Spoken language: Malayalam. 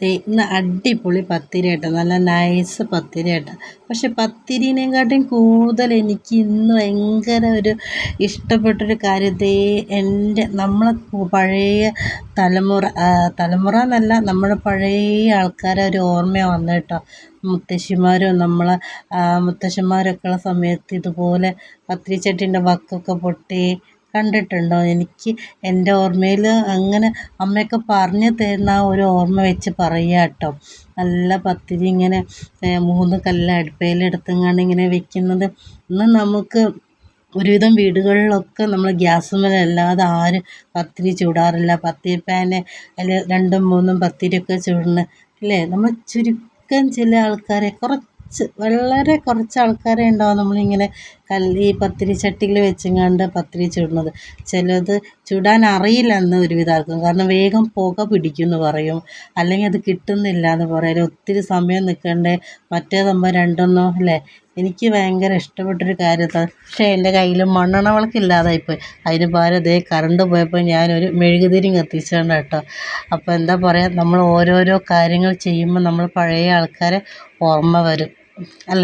ഇന്ന് അടിപൊളി പത്തിരി കേട്ടോ, നല്ല നൈസ് പത്തിരി കേട്ടോ. പക്ഷെ പത്തിരിനെക്കാട്ടും കൂടുതൽ എനിക്ക് ഇന്ന് ഭയങ്കര ഒരു ഇഷ്ടപ്പെട്ടൊരു കാര്യം നമ്മളെ പഴയ തലമുറ എന്നല്ല, നമ്മുടെ പഴയ ആൾക്കാരെ ഒരു ഓർമ്മ വന്നു കേട്ടോ. മുത്തശ്ശിമാരും മുത്തശ്ശന്മാരൊക്കെ ഉള്ള സമയത്ത് ഇതുപോലെ പത്തിരിച്ചട്ടീൻ്റെ വക്കൊക്കെ പൊട്ടി കണ്ടിട്ടുണ്ടോ? എനിക്ക് എൻ്റെ ഓർമ്മയിൽ അങ്ങനെ അമ്മയൊക്കെ പറഞ്ഞു തരുന്ന ആ ഒരു ഓർമ്മ വെച്ച് പറയുക കേട്ടോ. നല്ല പത്തിരി ഇങ്ങനെ 3 കല്ല് അടുപ്പയിലെടുത്തെങ്ങാണ്ട് ഇങ്ങനെ വെക്കുന്നത്. ഇന്ന് നമുക്ക് ഒരുവിധം വീടുകളിലൊക്കെ നമ്മൾ ഗ്യാസുമേലല്ലാതെ ആരും പത്തിരി ചൂടാറില്ല. പത്തിരി പാന് അതിൽ 2ഉം 3ഉം പത്തിരിയൊക്കെ ചൂടുന്നത് അല്ലേ. നമ്മൾ ചുരുക്കം ചില ആൾക്കാരെ, വളരെ കുറച്ച് ആൾക്കാരെ ഉണ്ടാവും നമ്മളിങ്ങനെ ഈ പത്തിരി ചട്ടിയിൽ വെച്ചെങ്ങാണ്ട് പത്തിരി ചുടുന്നത്. ചിലത് ചുടാൻ അറിയില്ല എന്ന് ഒരുവിധം ആൾക്കും. കാരണം വേഗം പുക പിടിക്കുമെന്ന് പറയും, അല്ലെങ്കിൽ അത് കിട്ടുന്നില്ല എന്ന് പറയും, ഒത്തിരി സമയം നിൽക്കണ്ടേ, മറ്റേതാകുമ്പോൾ രണ്ടെണ്ണോ അല്ലേ. എനിക്ക് ഭയങ്കര ഇഷ്ടപ്പെട്ടൊരു കാര്യത്താണ്. പക്ഷേ എൻ്റെ കയ്യിൽ മണ്ണെണ്ണ വിളക്കില്ലാതായിപ്പോയി. അതിന് പകരം കറണ്ട് പോയപ്പോൾ ഞാനൊരു മെഴുകുതിരി കത്തിച്ചാണ് കേട്ടോ. അപ്പോൾ എന്താ പറയുക, നമ്മൾ ഓരോരോ കാര്യങ്ങൾ ചെയ്യുമ്പോൾ നമ്മൾ പഴയ ആൾക്കാരെ ഓർമ്മ വരും അല്ലേ.